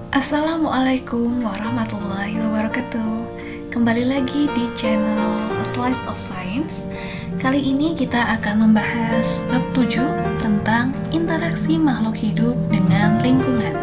Assalamualaikum warahmatullahi wabarakatuh. Kembali lagi di channel A Slice of Science. Kali ini kita akan membahas bab 7 tentang interaksi makhluk hidup dengan lingkungan.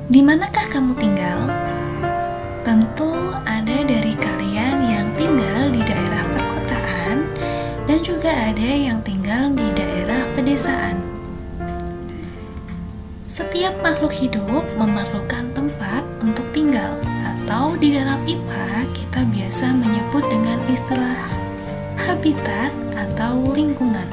Di manakah kamu tinggal? Tentu ada dari kalian yang tinggal di daerah perkotaan dan juga ada yang tinggal di daerah pedesaan. Setiap makhluk hidup memerlukan tempat untuk tinggal, atau di dalam IPA kita biasa menyebut dengan istilah habitat atau lingkungan.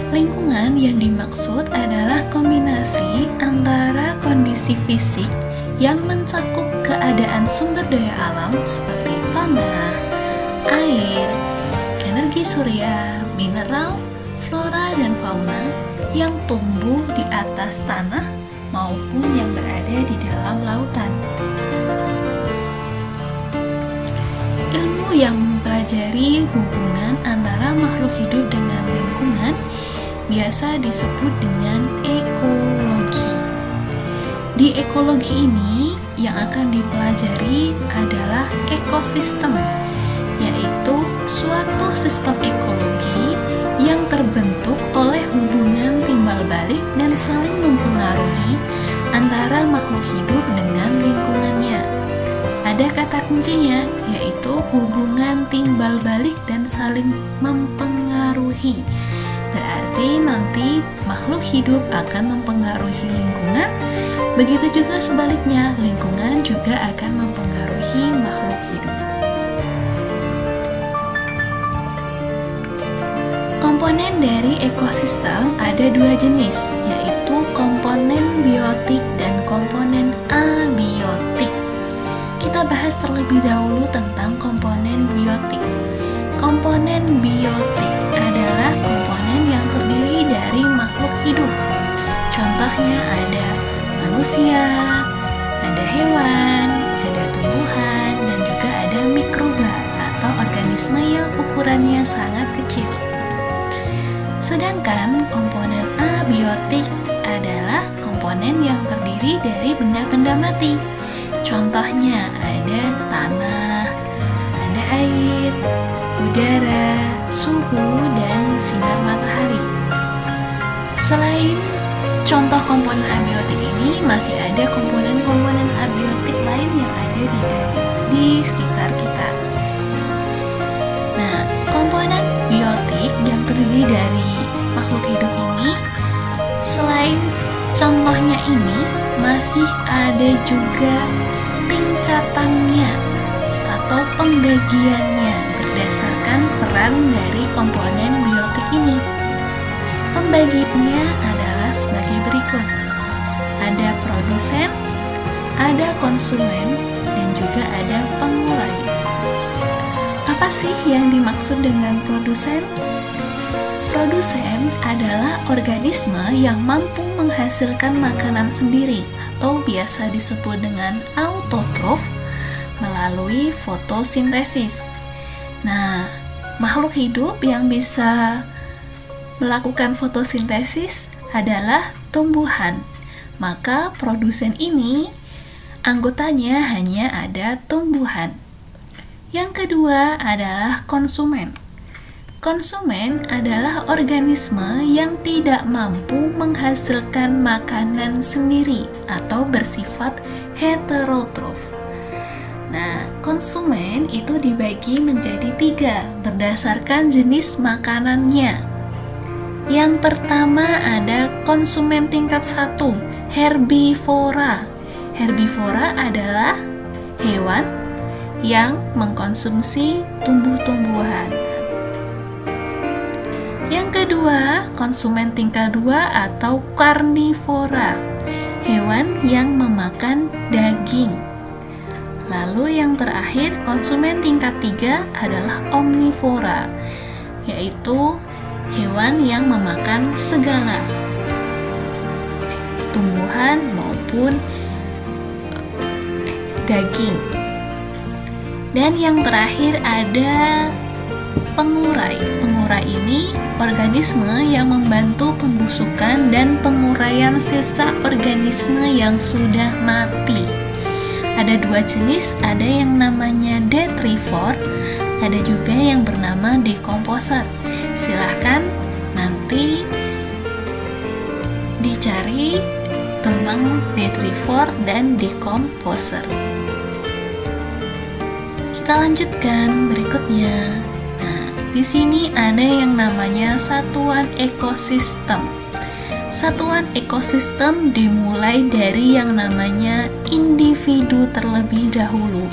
Lingkungan yang dimaksud adalah kombinasi antara kondisi fisik yang mencakup keadaan sumber daya alam seperti tanah, air, energi surya, mineral, flora dan fauna yang tumbuh di atas tanah maupun yang berada di dalam lautan. Ilmu yang mempelajari hubungan antara makhluk hidup dengan lingkungan biasa disebut dengan ekologi. Di ekologi ini yang akan dipelajari adalah ekosistem, yaitu suatu sistem ekologi yang terbentuk oleh hubungan timbal balik dan saling mempengaruhi antara makhluk hidup dengan lingkungannya. Ada kata kuncinya, yaitu hubungan timbal balik dan saling mempengaruhi. Berarti nanti makhluk hidup akan mempengaruhi lingkungan, begitu juga sebaliknya, lingkungan juga akan mempengaruhi makhluk hidup. Komponen dari ekosistem ada dua jenis, yaitu komponen biotik dan komponen abiotik. Kita bahas terlebih dahulu tentang komponen biotik. Komponen biotik adalah komponen yang terdiri dari makhluk hidup. Contohnya ada manusia, ada hewan, ada tumbuhan, dan juga ada mikroba atau organisme yang ukurannya sangat kecil. Sedangkan komponen abiotik adalah komponen yang terdiri dari benda-benda mati. Contohnya ada tanah, ada air, udara, suhu, dan sinar matahari. Selain contoh komponen abiotik ini, masih ada komponen-komponen abiotik lain yang ada di sekitar kita. Nah, komponen biotik yang terdiri dari makhluk hidup ini, selain contohnya ini, masih ada juga tingkatannya atau pembagiannya berdasarkan peran dari komponen biotik ini. Pembagiannya adalah sebagai berikut. Ada produsen, ada konsumen, dan juga ada pengurai. Apa sih yang dimaksud dengan produsen? Produsen adalah organisme yang mampu menghasilkan makanan sendiri atau biasa disebut dengan autotrof melalui fotosintesis. Nah, makhluk hidup yang bisa melakukan fotosintesis adalah tumbuhan. Maka produsen ini anggotanya hanya ada tumbuhan. Yang kedua adalah konsumen. Konsumen adalah organisme yang tidak mampu menghasilkan makanan sendiri atau bersifat heterotrof. Nah, konsumen itu dibagi menjadi 3 berdasarkan jenis makanannya. Yang pertama ada konsumen tingkat 1, herbivora. Herbivora adalah hewan yang mengkonsumsi tumbuh-tumbuhan. Yang kedua, konsumen tingkat 2 atau karnivora, hewan yang memakan daging. Lalu yang terakhir, konsumen tingkat 3 adalah omnivora, yaitu hewan yang memakan segala, tumbuhan maupun daging. Dan yang terakhir ada pengurai. Flora ini organisme yang membantu pembusukan dan penguraian sisa organisme yang sudah mati. Ada dua jenis, ada yang namanya detrivore, ada juga yang bernama decomposer. Silahkan nanti dicari tentang detrivore dan decomposer. Kita lanjutkan berikutnya. Nah, di sini ada yang namanya satuan ekosistem. Satuan ekosistem dimulai dari yang namanya individu terlebih dahulu.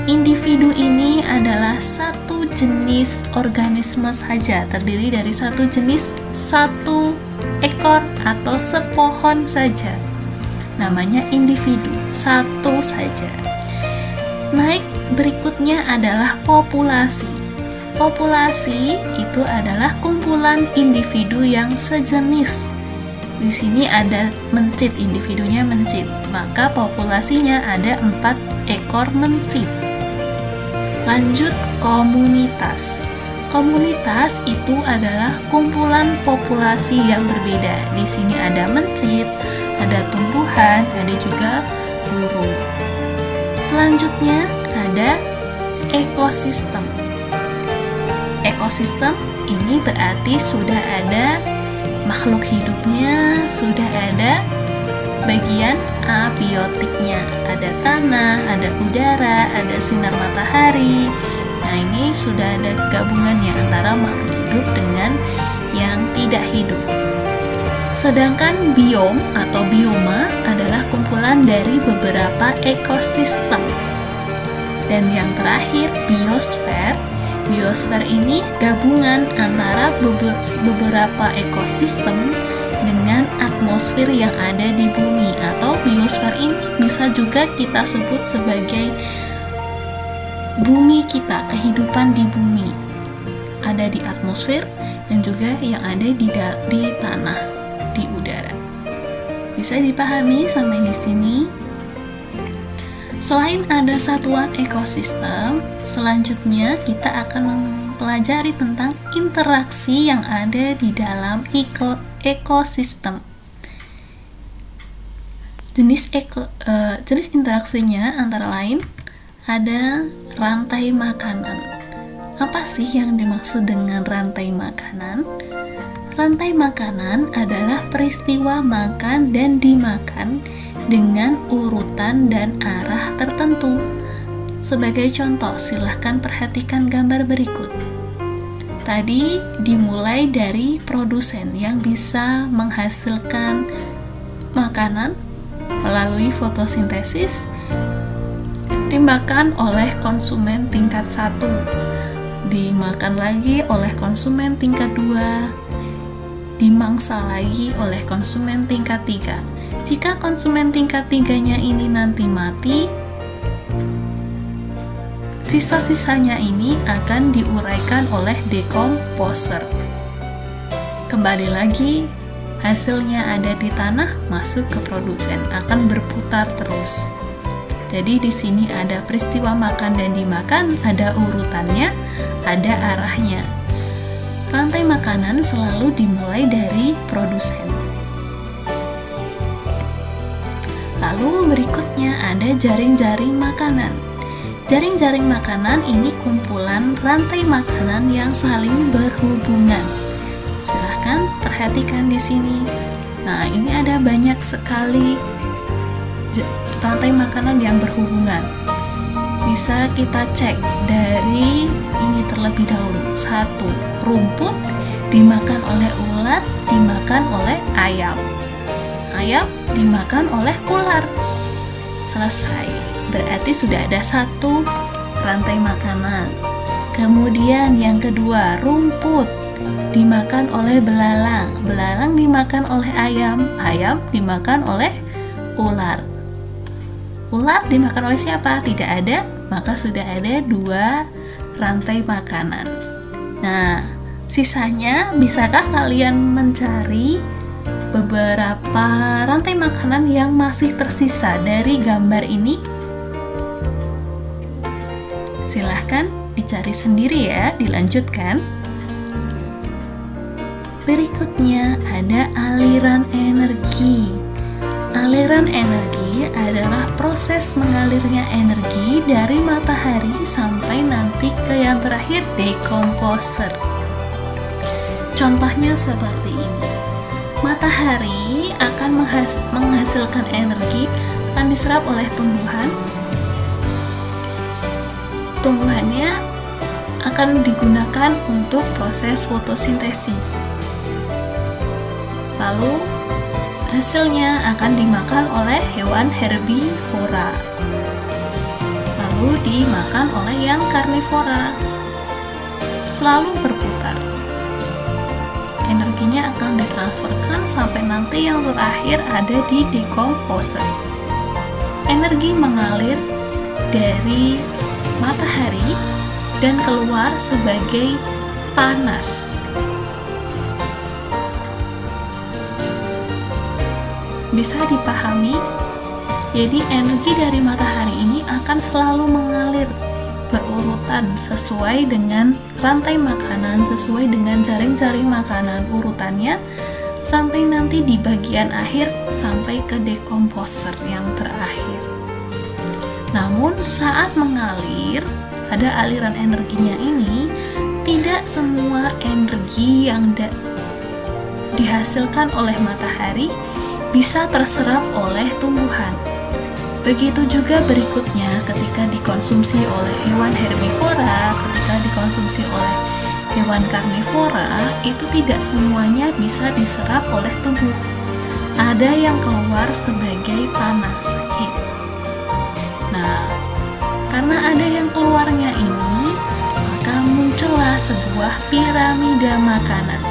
Individu ini adalah satu jenis organisme saja, terdiri dari satu jenis, satu ekor atau sepohon saja. Namanya individu, satu saja. Naik berikutnya adalah populasi. Populasi itu adalah kumpulan individu yang sejenis. Di sini ada mencit, individunya mencit, maka populasinya ada 4 ekor mencit. Lanjut, komunitas. Komunitas itu adalah kumpulan populasi yang berbeda. Di sini ada mencit, ada tumbuhan, ada juga burung. Selanjutnya ada ekosistem. Ekosistem ini berarti sudah ada makhluk hidupnya, sudah ada bagian abiotiknya. Ada tanah, ada udara, ada sinar matahari. Nah, ini sudah ada gabungannya antara makhluk hidup dengan yang tidak hidup. Sedangkan biom atau bioma adalah kumpulan dari beberapa ekosistem. Dan yang terakhir, biosfer. Biosfer ini gabungan antara beberapa ekosistem dengan atmosfer yang ada di bumi, atau biosfer ini bisa juga kita sebut sebagai bumi kita, kehidupan di bumi. Ada di atmosfer dan juga yang ada di tanah, di udara. Bisa dipahami sampai di sini? Selain ada satuan ekosistem, selanjutnya kita akan mempelajari tentang interaksi yang ada di dalam ekosistem. Jenis interaksinya antara lain ada rantai makanan. Apa sih yang dimaksud dengan rantai makanan? Rantai makanan adalah peristiwa makan dan dimakan dengan urutan dan arah tertentu. Sebagai contoh, silahkan perhatikan gambar berikut. Tadi dimulai dari produsen yang bisa menghasilkan makanan melalui fotosintesis, dimakan oleh konsumen tingkat 1, dimakan lagi oleh konsumen tingkat 2, dimangsa lagi oleh konsumen tingkat 3. Jika konsumen tingkat 3-nya ini nanti mati, sisa-sisanya ini akan diuraikan oleh decomposer. Kembali lagi, hasilnya ada di tanah, masuk ke produsen, akan berputar terus. Jadi di sini ada peristiwa makan dan dimakan, ada urutannya, ada arahnya. Rantai makanan selalu dimulai dari produsen. Lalu berikutnya ada jaring-jaring makanan. Jaring-jaring makanan ini kumpulan rantai makanan yang saling berhubungan. Silahkan perhatikan di sini. Nah, ini ada banyak sekali rantai makanan yang berhubungan. Bisa kita cek dari ini terlebih dahulu. 1. Rumput dimakan oleh ulat, dimakan oleh ayam. Ayam dimakan oleh ular. Selesai. Berarti sudah ada 1 rantai makanan. Kemudian yang kedua, rumput dimakan oleh belalang. Belalang dimakan oleh ayam. Ayam dimakan oleh ular. Ular dimakan oleh siapa? Tidak ada, maka sudah ada 2 rantai makanan. Nah, sisanya bisakah kalian mencari beberapa rantai makanan yang masih tersisa dari gambar ini? Silahkan dicari sendiri ya, dilanjutkan. Berikutnya ada aliran energi. Aliran energi adalah proses mengalirnya energi dari matahari sampai nanti ke yang terakhir, dekomposer. Contohnya seperti ini. Matahari akan menghasilkan energi, akan diserap oleh tumbuhan. Tumbuhannya akan digunakan untuk proses fotosintesis. Lalu hasilnya akan dimakan oleh hewan herbivora. Lalu dimakan oleh yang karnivora. Selalu berputar. Energinya akan ditransferkan sampai nanti yang terakhir ada di dekomposer. Energi mengalir dari matahari dan keluar sebagai panas. Bisa dipahami? Jadi energi dari matahari ini akan selalu mengalir berurutan sesuai dengan rantai makanan, sesuai dengan jaring-jaring makanan urutannya, sampai nanti di bagian akhir sampai ke dekomposer yang terakhir. Namun saat mengalir, pada aliran energinya ini, tidak semua energi yang dihasilkan oleh matahari bisa terserap oleh tumbuhan. Begitu juga berikutnya ketika dikonsumsi oleh hewan herbivora, ketika dikonsumsi oleh hewan karnivora, itu tidak semuanya bisa diserap oleh tubuh. Ada yang keluar sebagai panas, heat. Nah, karena ada yang keluarnya ini, maka muncullah sebuah piramida makanan.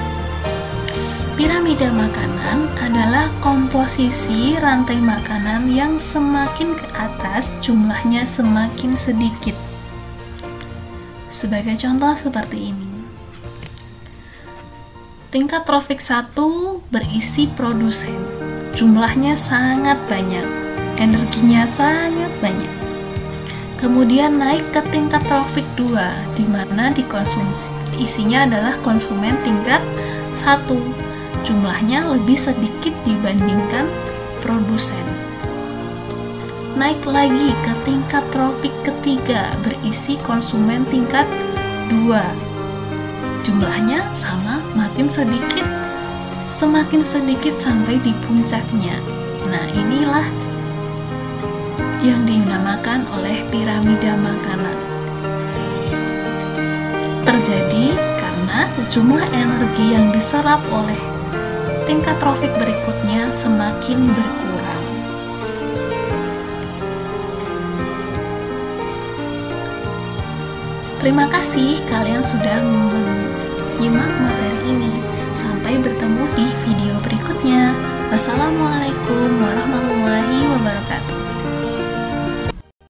Piramida makanan adalah komposisi rantai makanan yang semakin ke atas jumlahnya semakin sedikit. Sebagai contoh seperti ini. Tingkat trofik 1 berisi produsen. Jumlahnya sangat banyak, energinya sangat banyak. Kemudian naik ke tingkat trofik 2 di mana dikonsumsi. Isinya adalah konsumen tingkat 1. Jumlahnya lebih sedikit dibandingkan produsen. Naik lagi ke tingkat tropik ketiga berisi konsumen tingkat 2. Jumlahnya sama, makin sedikit, semakin sedikit sampai di puncaknya. Nah, inilah yang dinamakan oleh piramida makanan. Terjadi karena jumlah energi yang diserap oleh tingkat trofik berikutnya semakin berkurang. Terima kasih kalian sudah menyimak materi ini. Sampai bertemu di video berikutnya. Wassalamualaikum